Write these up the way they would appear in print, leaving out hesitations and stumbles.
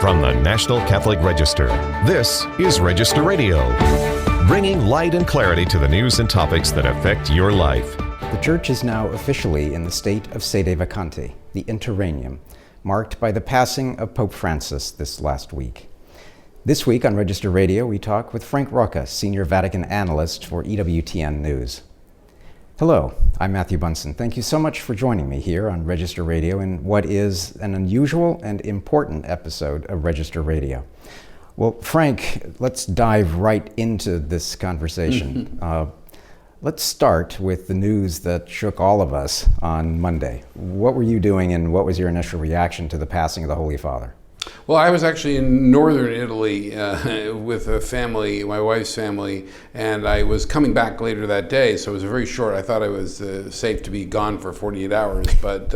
From the National Catholic Register, this is Register Radio, bringing light and clarity to the news and topics that affect your life. The Church is now officially in the state of sede vacante, the interregnum, marked by the passing of Pope Francis this last week. This week on Register Radio, we talk with Frank Rocca, Senior Vatican Analyst for EWTN News. Hello, I'm Matthew Bunson. Thank you so much for joining me here on Register Radio in what is an unusual and important episode of Register Radio. Well, Frank, let's dive right into this conversation. Let's start with the news that shook all of us on Monday. What were you doing and what was your initial reaction to the passing of the Holy Father? Well, I was actually in northern Italy with a family, my wife's family, and I was coming back later that day, so it was very short. I thought I was safe to be gone for 48 hours, but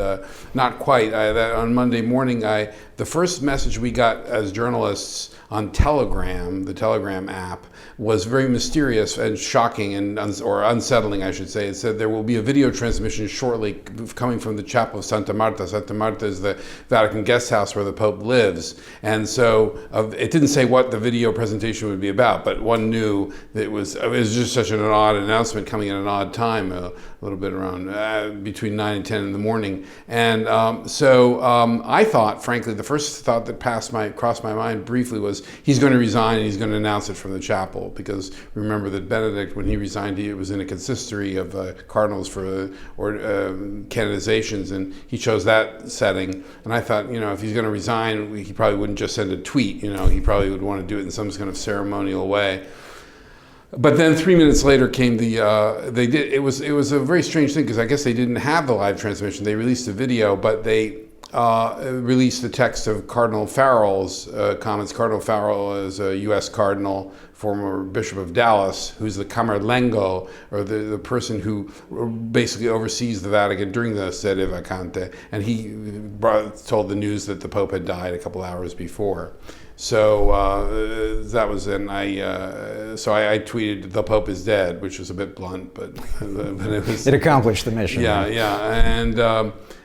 not quite. On Monday morning, the first message we got as journalists on Telegram, the Telegram app, was very mysterious and shocking or unsettling, I should say. It said there will be a video transmission shortly coming from the chapel of Santa Marta. Santa Marta is the Vatican guest house where the Pope lives. And so it didn't say what the video presentation would be about, but one knew that it was just such an odd announcement coming at an odd time, a little bit around between 9 and 10 in the morning. And so I thought, frankly, the first thought that crossed my mind briefly was he's going to resign and he's going to announce it from the chapel. Because remember that Benedict, when he resigned, it was in a consistory of cardinals for canonizations, and he chose that setting. And I thought, if he's going to resign, he probably wouldn't just send a tweet. He probably would want to do it in some kind of ceremonial way. But then 3 minutes later came it was a very strange thing, because I guess they didn't have the live transmission. They released a video, but they released the text of Cardinal Farrell's comments. Cardinal Farrell is a U.S. cardinal, former Bishop of Dallas, who's the Camerlengo, or the person who basically oversees the Vatican during the sede vacante, and he told the news that the Pope had died a couple hours before. So that was, and I tweeted, "The Pope is dead," which was a bit blunt, but it was. It accomplished the mission. Yeah,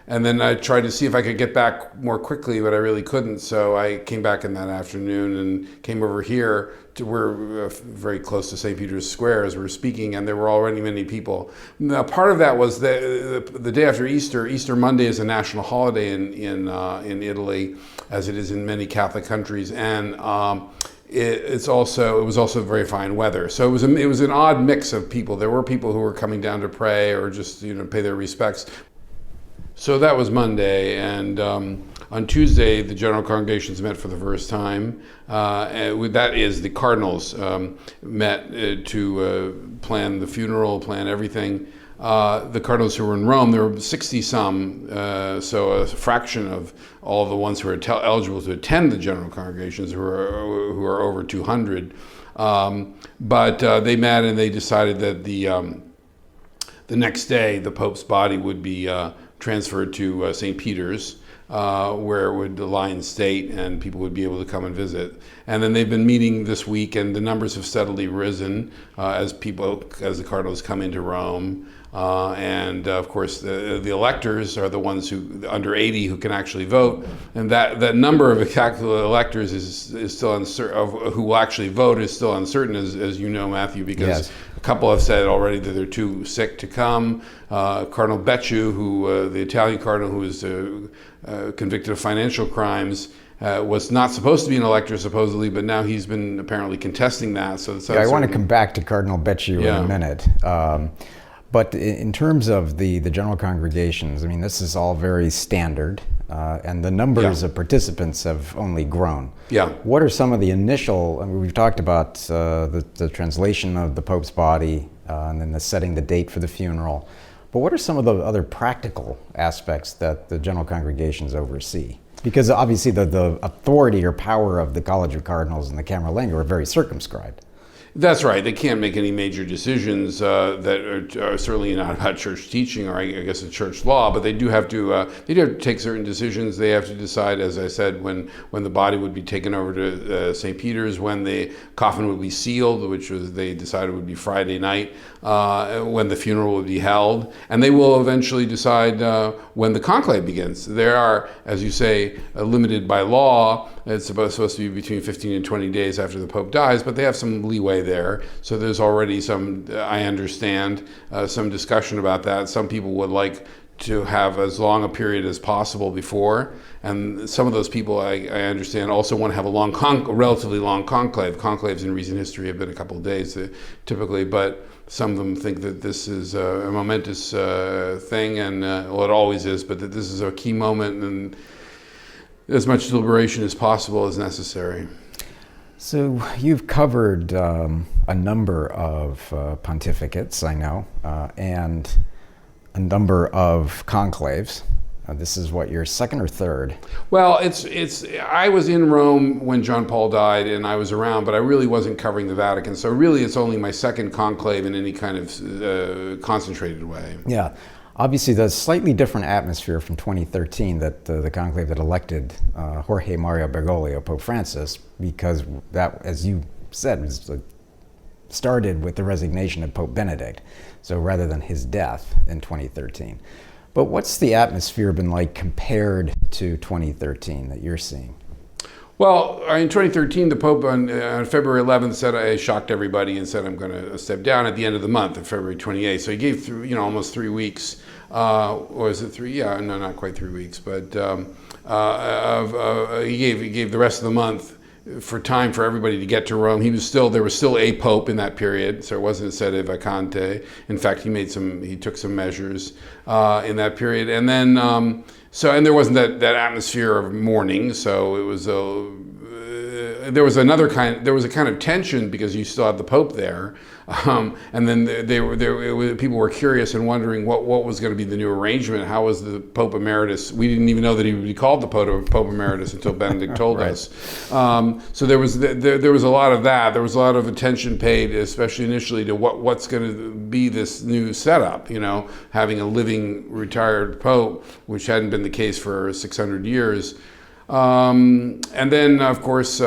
and then I tried to see if I could get back more quickly, but I really couldn't. So I came back in that afternoon and came over here. We're very close to St. Peter's Square as we're speaking, and there were already many people. Now, part of that was the day after Easter. Easter Monday is a national holiday in Italy, as it is in many Catholic countries, and it was also very fine weather. So it was an odd mix of people. There were people who were coming down to pray or just pay their respects. So that was Monday, and on Tuesday the General Congregations met for the first time. That is, the cardinals met to plan the funeral, plan everything. The cardinals who were in Rome, there were 60-some, so a fraction of all the ones who are eligible to attend the General Congregations, who are over 200. But they met and they decided that the next day the Pope's body would be transferred to St. Peter's, where it would lie in state and people would be able to come and visit. And then they've been meeting this week, and the numbers have steadily risen as the cardinals come into Rome. And of course, the electors are the ones under 80 who can actually vote, and that number of actual electors is still uncertain. Of who will actually vote is still uncertain, as you know, Matthew, because yes. A couple have said already that they're too sick to come. Cardinal Becciu, the Italian cardinal who was convicted of financial crimes, was not supposed to be an elector supposedly, but now he's been apparently contesting that. So I want to come back to Cardinal Becciu in a minute. But in terms of the general congregations, I mean, this is all very standard, and the numbers of participants have only grown. Yeah. What are some of the initial, we've talked about the translation of the Pope's body, and then setting the date for the funeral, but what are some of the other practical aspects that the general congregations oversee? Because obviously the authority or power of the College of Cardinals and the Camerlengo are very circumscribed. That's right. They can't make any major decisions that are certainly not about church teaching or I guess a church law, but they do have to take certain decisions. They have to decide, as I said, when the body would be taken over to St. Peter's, when the coffin would be sealed, which was they decided would be Friday night, when the funeral would be held, and they will eventually decide when the conclave begins. They are, as you say, limited by law. It's supposed to be between 15 and 20 days after the Pope dies, but they have some leeway there. So there's already some, I understand, some discussion about that. Some people would like to have as long a period as possible before. And some of those people, I understand, also want to have a relatively long conclave. Conclaves in recent history have been a couple of days typically, but some of them think that this is a momentous thing, and well, it always is, but that this is a key moment, and as much deliberation as possible is necessary. So you've covered a number of pontificates, I know, and a number of conclaves. This is what, your second or third? Well, it's. I was in Rome when John Paul died, and I was around, but I really wasn't covering the Vatican. So really, it's only my second conclave in any kind of concentrated way. Yeah. Obviously, the slightly different atmosphere from 2013, that the conclave that elected Jorge Mario Bergoglio, Pope Francis, because that, as you said, was started with the resignation of Pope Benedict, so rather than his death in 2013. But what's the atmosphere been like compared to 2013 that you're seeing? Well, in 2013, the Pope on February 11th said, I shocked everybody and said I'm going to step down at the end of the month, on February 28th. So he gave almost 3 weeks, or is it 3? Yeah, no, not quite 3 weeks, but he gave the rest of the month for time for everybody to get to Rome. There was still a Pope in that period, so it wasn't sede vacante. In fact, he took some measures in that period, and then. And there wasn't that atmosphere of mourning, so it was there was a kind of tension because you still had the Pope there, and then people were curious and wondering what was going to be the new arrangement. How was the Pope Emeritus? We didn't even know that he would be called the Pope Emeritus until Benedict told right. us. So there was a lot of that. There was a lot of attention paid, especially initially, to what's going to be this new setup. Having a living retired Pope, which hadn't been the case for 600 years. And then, of course,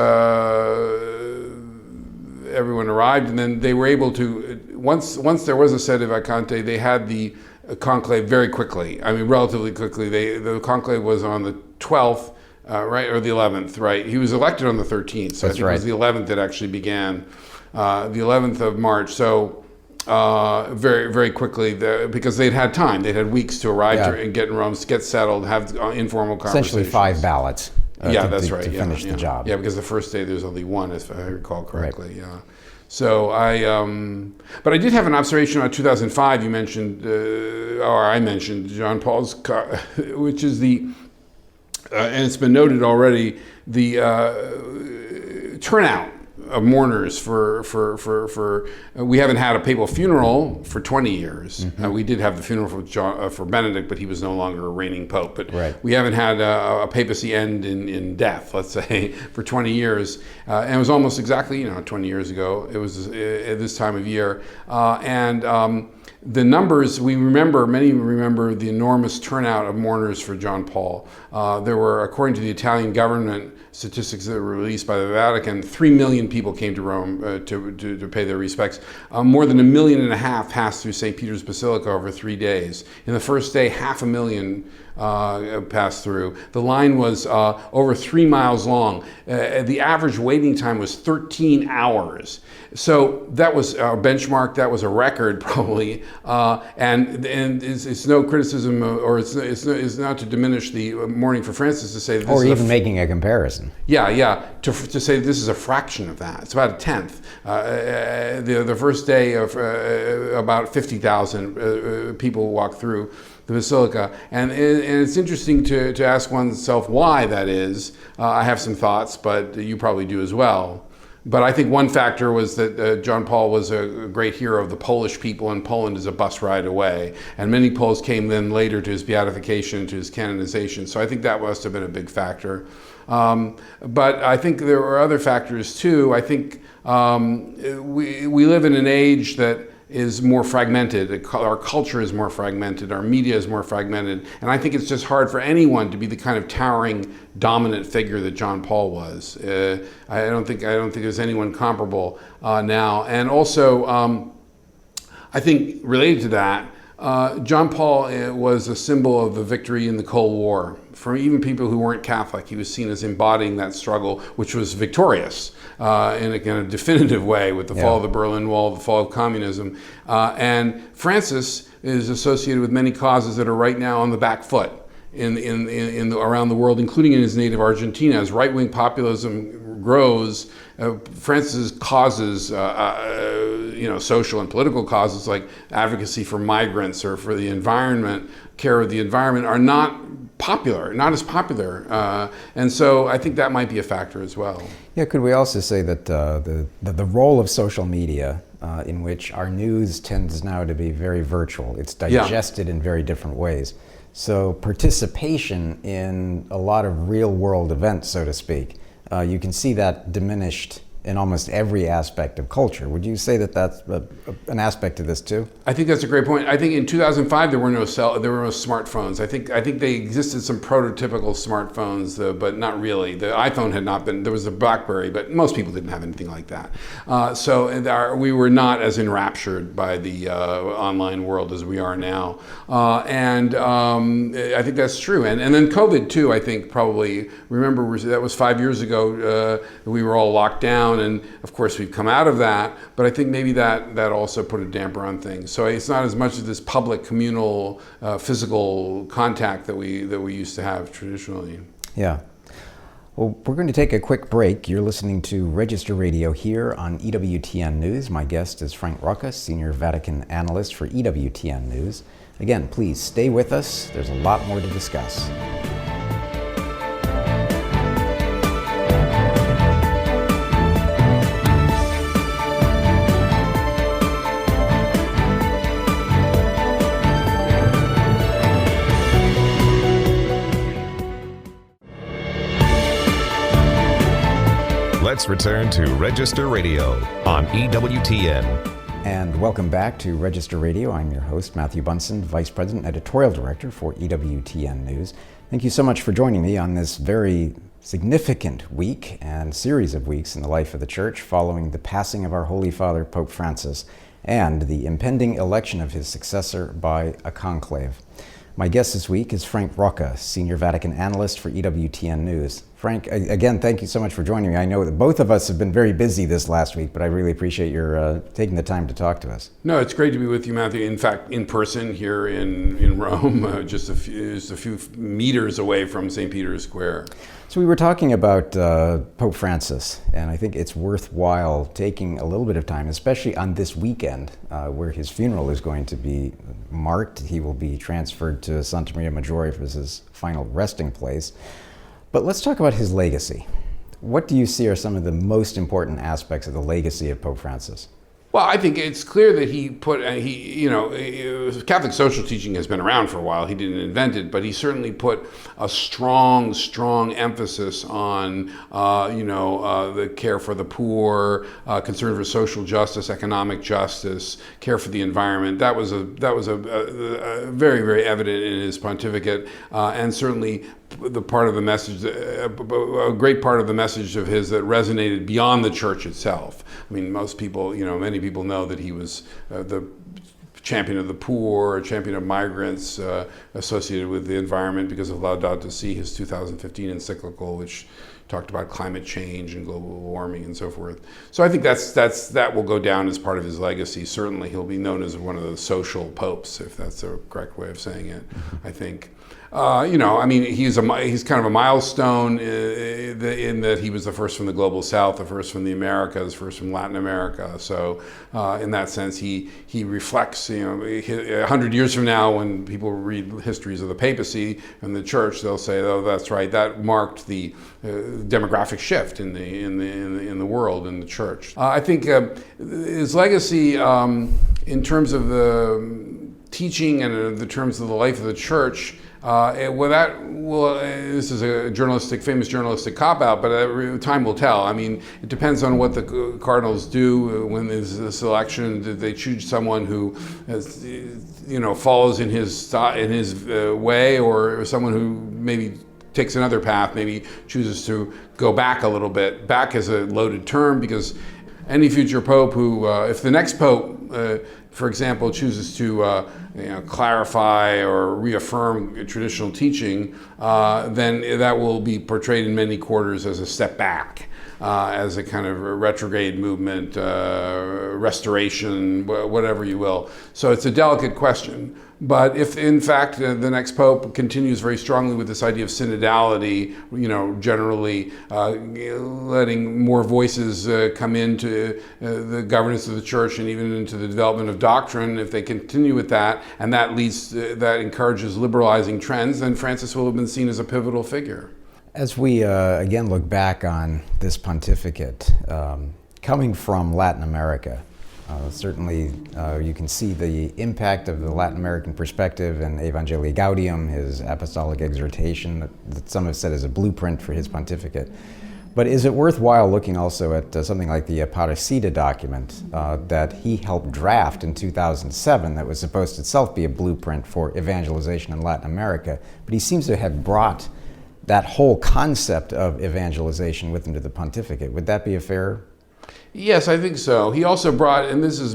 everyone arrived, and then they were able to, once there was a sede vacante, they had the conclave very quickly. I mean, relatively quickly. The conclave was on the 12th, right, or the 11th, right? He was elected on the 13th, so I think it was the 11th that actually began, the 11th of March. So very, very quickly, because they'd had time. They'd had weeks to arrive and get in Rome, get settled, have informal conversations. Essentially 5 ballots. To finish the job. Yeah, because the first day there's only one, if I recall correctly. Right. Yeah. So but I did have an observation about 2005. You mentioned, or I mentioned John Paul's, which is and it's been noted already, the turnout of mourners for we haven't had a papal funeral for 20 years. Mm-hmm. We did have the funeral for Benedict, but he was no longer a reigning pope. But right. We haven't had a papacy end in death, let's say, for 20 years. And it was almost exactly 20 years ago. It was at this time of year, the numbers, many remember the enormous turnout of mourners for John Paul. There were, according to the Italian government statistics that were released by the Vatican, 3 million people came to Rome to pay their respects. More than 1.5 million passed through St. Peter's Basilica over 3 days. In the first day, 500,000 passed through. The line was over 3 miles long. The average waiting time was 13 hours. So that was a benchmark. That was a record, probably. And it's no criticism, or it's not to diminish the mourning for Francis to say that this or even making a comparison. Yeah. To say this is a fraction of that. It's about a tenth. The first day of about 50,000 people walked through the Basilica, and it's interesting to ask oneself why that is. I have some thoughts, but you probably do as well. But I think one factor was that John Paul was a great hero of the Polish people, and Poland is a bus ride away. And many Poles came then later to his beatification, to his canonization. So I think that must have been a big factor. But I think there were other factors too. I think we live in an age that is more fragmented. Our culture is more fragmented. Our media is more fragmented. And I think it's just hard for anyone to be the kind of towering, dominant figure that John Paul was. I don't think there's anyone comparable now. And also, I think related to that, John Paul was a symbol of the victory in the Cold War. For even people who weren't Catholic, he was seen as embodying that struggle, which was victorious in a kind of definitive way with the fall of the Berlin Wall, the fall of communism. And Francis is associated with many causes that are right now on the back foot around the world, including in his native Argentina. As right-wing populism grows, Francis's causes, social and political causes like advocacy for migrants or for the environment, care of the environment, are not as popular. And so I think that might be a factor as well. Yeah, could we also say that the role of social media, in which our news tends now to be very virtual, it's digested in very different ways. So participation in a lot of real world events, so to speak, you can see that diminished in almost every aspect of culture. Would you say that that's an aspect of this too? I think that's a great point. I think in 2005 there were no smartphones. I think they existed, some prototypical smartphones, but not really. The iPhone had not been. There was a BlackBerry, but most people didn't have anything like that. We were not as enraptured by the online world as we are now. I think that's true. And then COVID too. I think probably remember that was 5 years ago. We were all locked down. And of course we've come out of that, but I think maybe that also put a damper on things. So it's not as much of this public, communal, physical contact that we used to have traditionally. Yeah. Well, we're going to take a quick break. You're listening to Register Radio here on EWTN News. My guest is Frank Rocca, Senior Vatican Analyst for EWTN News. Again, please stay with us. There's a lot more to discuss. Let's return to Register Radio on EWTN. And welcome back to Register Radio. I'm your host, Matthew Bunson, Vice President, Editorial Director for EWTN News. Thank you so much for joining me on this very significant week and series of weeks in the life of the Church following the passing of our Holy Father, Pope Francis, and the impending election of his successor by a conclave. My guest this week is Frank Rocca, Senior Vatican Analyst for EWTN News. Frank, again, thank you so much for joining me. I know that both of us have been very busy this last week, but I really appreciate your taking the time to talk to us. No, it's great to be with you, Matthew. In fact, in person here in Rome, just a few meters away from St. Peter's Square. So we were talking about Pope Francis, and I think it's worthwhile taking a little bit of time, especially on this weekend, where his funeral is going to be marked. He will be transferred to Santa Maria Maggiore as his final resting place. But let's talk about his legacy. What do you see are some of the most important aspects of the legacy of Pope Francis? Well, I think it's clear that Catholic social teaching has been around for a while. He didn't invent it, but he certainly put a strong emphasis on, the care for the poor, concern for social justice, economic justice, care for the environment. That was a very, very evident in his pontificate, and certainly the part of the message, a great part of the message of his that resonated beyond the church itself. I mean, most people, many people know that he was the champion of the poor, champion of migrants, associated with the environment because of Laudato Si, his 2015 encyclical, which talked about climate change and global warming and so forth. So I think that will go down as part of his legacy. Certainly he'll be known as one of the social popes, if that's the correct way of saying it, I think. he's kind of a milestone in that he was the first from the global south, the first from the Americas, first from Latin America. So in that sense, he reflects, 100 years from now, when people read histories of the papacy and the church, they'll say, oh, that's right, that marked the demographic shift in the world, in the church. I think his legacy in terms of the teaching and in the terms of the life of the church, this is a famous journalistic cop-out, but time will tell. I mean, it depends on what the cardinals do when there's this election. Did they choose someone who, follows in his way, or someone who maybe takes another path, maybe chooses to go back a little bit? Back is a loaded term, because any future pope who, if the next pope, for example, chooses to clarify or reaffirm traditional teaching, then that will be portrayed in many quarters as a step back, as a kind of a retrograde movement, restoration, whatever you will. So it's a delicate question. But if, in fact, the next pope continues very strongly with this idea of synodality, generally letting more voices come into the governance of the church and even into the development of doctrine, if they continue with that, and that encourages liberalizing trends, then Francis will have been seen as a pivotal figure. As we again look back on this pontificate, coming from Latin America, certainly you can see the impact of the Latin American perspective in Evangelii Gaudium, his apostolic exhortation that some have said is a blueprint for his pontificate. But is it worthwhile looking also at something like the Aparecida document that he helped draft in 2007 that was supposed to itself be a blueprint for evangelization in Latin America, but he seems to have brought that whole concept of evangelization with him to the pontificate. Would that be a fair? Yes, I think so. He also brought, and this is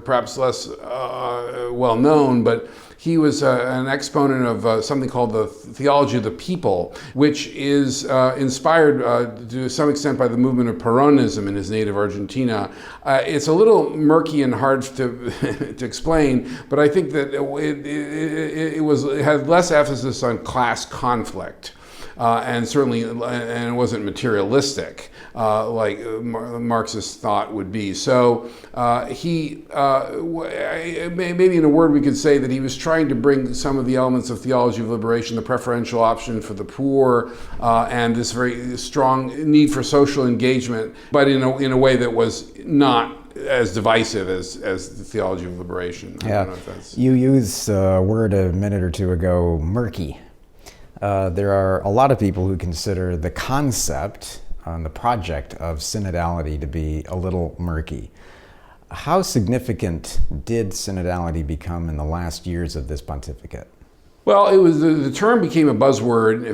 perhaps less well known, but he was an exponent of something called the theology of the people, which is inspired to some extent by the movement of Peronism in his native Argentina. It's a little murky and hard to to explain, but I think that it had less emphasis on class conflict. And it wasn't materialistic like Marxist thought would be. So maybe in a word we could say that he was trying to bring some of the elements of theology of liberation, the preferential option for the poor, and this very strong need for social engagement, but in a way that was not as divisive as the theology of liberation. I don't know if that's... You used a word a minute or two ago, murky. There are a lot of people who consider the concept and the project of synodality to be a little murky. How significant did synodality become in the last years of this pontificate? Well, it was the term became a buzzword,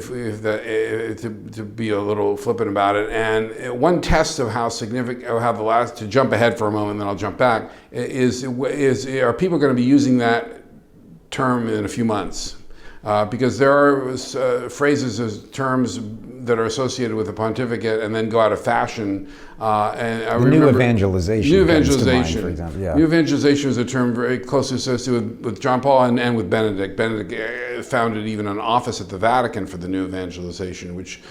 to be a little flippant about it. And one test of how significant, to jump ahead for a moment, and then I'll jump back, is are people going to be using that term in a few months? Because there are phrases as terms that are associated with the pontificate and then go out of fashion. New evangelization. New evangelization, mind, for example. Yeah. New evangelization is a term very closely associated with John Paul and with Benedict. Benedict founded even an office at the Vatican for the new evangelization, which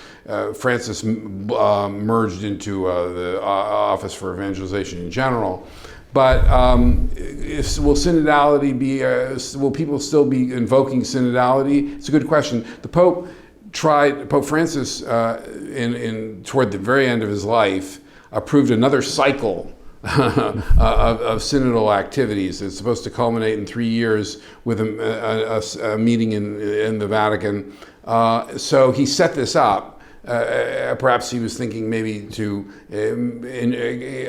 Francis merged into the Office for Evangelization in general. But will synodality be? Will people still be invoking synodality? It's a good question. Pope Francis, toward the very end of his life, approved another cycle of synodal activities. It's supposed to culminate in 3 years with a meeting in the Vatican. So he set this up. Perhaps he was thinking maybe to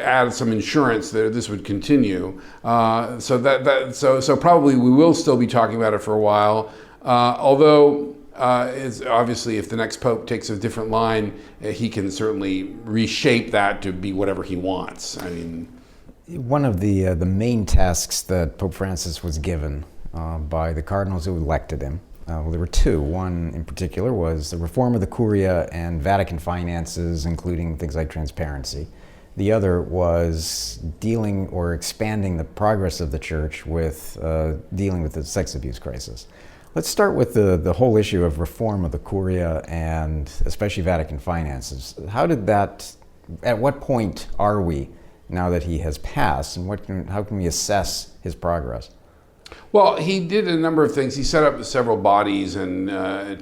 add some insurance that this would continue. So probably we will still be talking about it for a while. Although it's obviously if the next pope takes a different line, he can certainly reshape that to be whatever he wants. I mean, one of the main tasks that Pope Francis was given by the cardinals who elected him. Well, there were two. One in particular was the reform of the Curia and Vatican finances, including things like transparency. The other was dealing or expanding the progress of the church with dealing with the sex abuse crisis. Let's start with the whole issue of reform of the Curia and especially Vatican finances. At what point are we now that he has passed, and how can we assess his progress? Well, he did a number of things. He set up several bodies and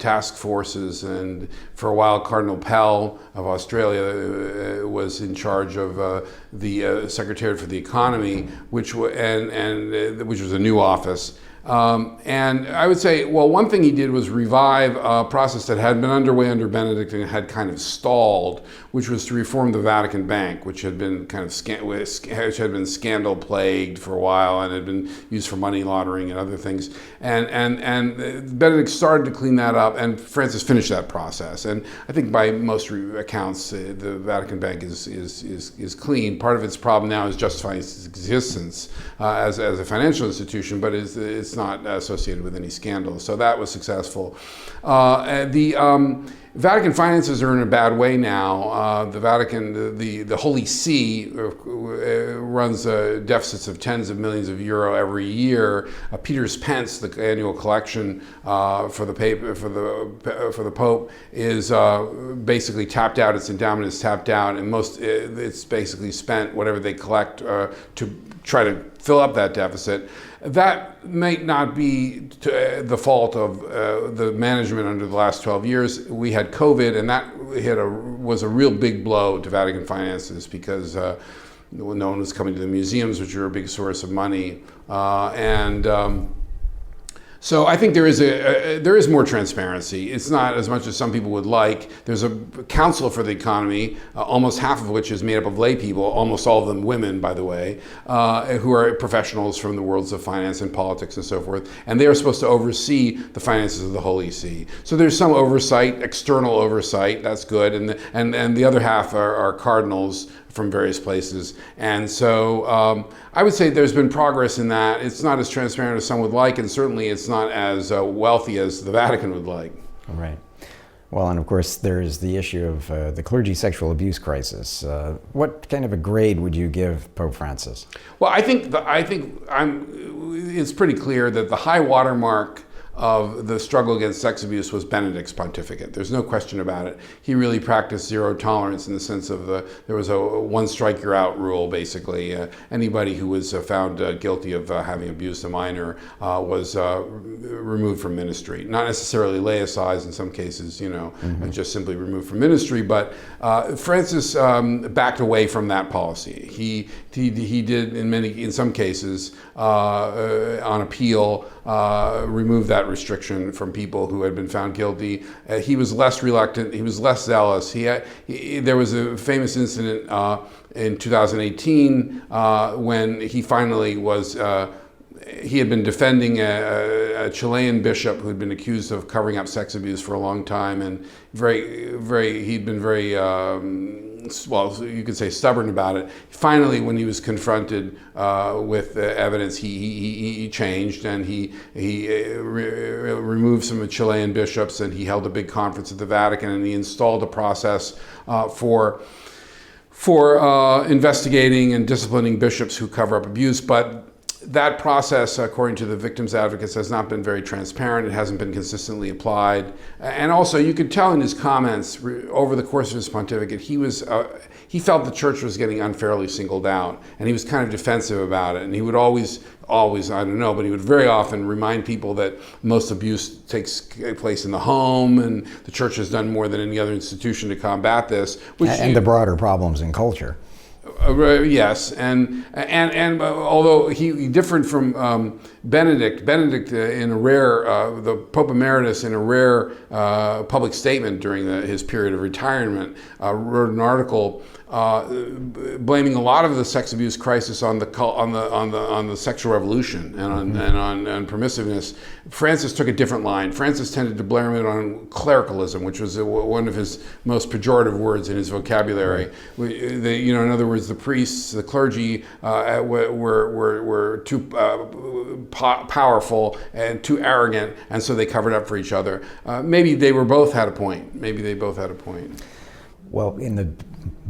task forces, and for a while Cardinal Pell of Australia was in charge of the Secretariat for the Economy, which was a new office. And I would say, well, one thing he did was revive a process that had been underway under Benedict and had kind of stalled, which was to reform the Vatican Bank, which had been scandal plagued for a while and had been used for money laundering and other things. And Benedict started to clean that up, and Francis finished that process. And I think by most accounts, the Vatican Bank is clean. Part of its problem now is justifying its existence as a financial institution, but it's not associated with any scandal. So that was successful. Vatican finances are in a bad way now. The Vatican, the Holy See, runs deficits of tens of millions of euro every year. Peter's Pence, the annual collection for the Pope, is basically tapped out. Its endowment is tapped out, and it's basically spent whatever they collect to try to fill up that deficit. That may not be the fault of the management under the last 12 years. We had COVID, and that was a real big blow to Vatican finances because no one was coming to the museums, which are a big source of money, so I think there is more transparency. It's not as much as some people would like. There's a council for the economy, almost half of which is made up of lay people, almost all of them women, by the way, who are professionals from the worlds of finance and politics and so forth. And they are supposed to oversee the finances of the Holy See. So there's some oversight, external oversight. That's good. And the other half are cardinals from various places. And so I would say there's been progress in that. It's not as transparent as some would like, and certainly it's not as wealthy as the Vatican would like. Right. Well, and of course there's the issue of the clergy sexual abuse crisis. What kind of a grade would you give Pope Francis? Well, I think it's pretty clear that the high watermark of the struggle against sex abuse was Benedict's pontificate. There's no question about it. He really practiced zero tolerance in the sense of there was a one strike you're out rule, basically. Anybody who was found guilty of having abused a minor was removed from ministry. Not necessarily laicized in some cases, just simply removed from ministry, but Francis backed away from that policy. He did in some cases on appeal remove that restriction from people who had been found guilty. He was less reluctant. He was less zealous. There was a famous incident in 2018 when he finally was. He had been defending a Chilean bishop who had been accused of covering up sex abuse for a long time, and he'd been very, well, you could say stubborn about it. Finally, when he was confronted with evidence, he changed, and he removed some of the Chilean bishops, and he held a big conference at the Vatican, and he installed a process for investigating and disciplining bishops who cover up abuse. But that process, according to the victims' advocates, has not been very transparent. It hasn't been consistently applied. And also, you could tell in his comments over the course of his pontificate, he felt the church was getting unfairly singled out, and he was kind of defensive about it. And he would always, I don't know, but he would very often remind people that most abuse takes place in the home, and the church has done more than any other institution to combat this. And the broader problems in culture. Yes, and although he different from Benedict in a rare, the Pope Emeritus in a rare public statement during his period of retirement, wrote an article blaming a lot of the sex abuse crisis on the sexual revolution and on permissiveness. Francis took a different line. Francis tended to blame it on clericalism, which was one of his most pejorative words in his vocabulary. In other words, the priests, the clergy were too powerful and too arrogant, and so they covered up for each other. Maybe they both had a point. Well, in the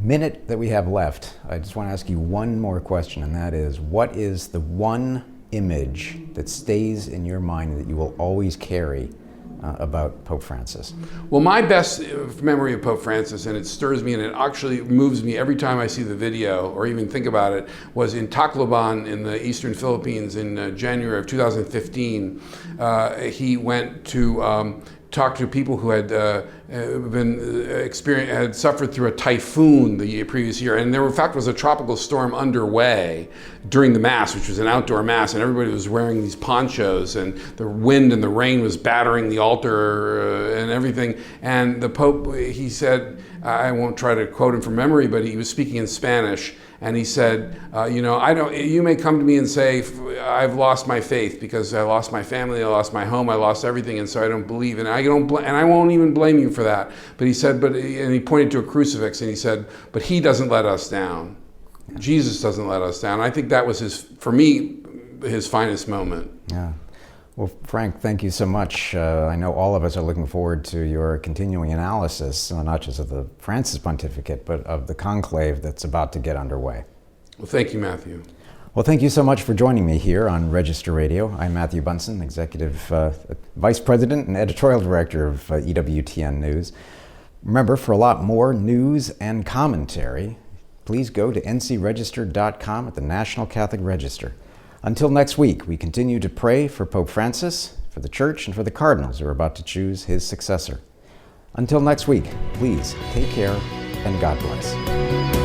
minute that we have left, I just want to ask you one more question, and that is, what is the one image that stays in your mind that you will always carry about Pope Francis? Well, my best memory of Pope Francis, and it stirs me and it actually moves me every time I see the video or even think about it, was in Tacloban in the eastern Philippines in January of 2015. He went to talk to people who had had suffered through a typhoon the previous year, and there in fact was a tropical storm underway during the mass, which was an outdoor mass, and everybody was wearing these ponchos, and the wind and the rain was battering the altar and everything. And the Pope, he said, I won't try to quote him from memory, but he was speaking in Spanish. And he said, you may come to me and say, I've lost my faith because I lost my family, I lost my home, I lost everything, and so I don't believe. And I won't even blame you for that. But he said, and he pointed to a crucifix and he said, but he doesn't let us down. Jesus doesn't let us down. I think that was for me, his finest moment. Yeah. Well, Frank, thank you so much. I know all of us are looking forward to your continuing analysis, not just of the Francis pontificate, but of the conclave that's about to get underway. Well, thank you, Matthew. Well, thank you so much for joining me here on Register Radio. I'm Matthew Bunson, Executive Vice President and Editorial Director of EWTN News. Remember, for a lot more news and commentary, please go to ncregister.com at the National Catholic Register. Until next week, we continue to pray for Pope Francis, for the Church, and for the cardinals who are about to choose his successor. Until next week, please take care and God bless.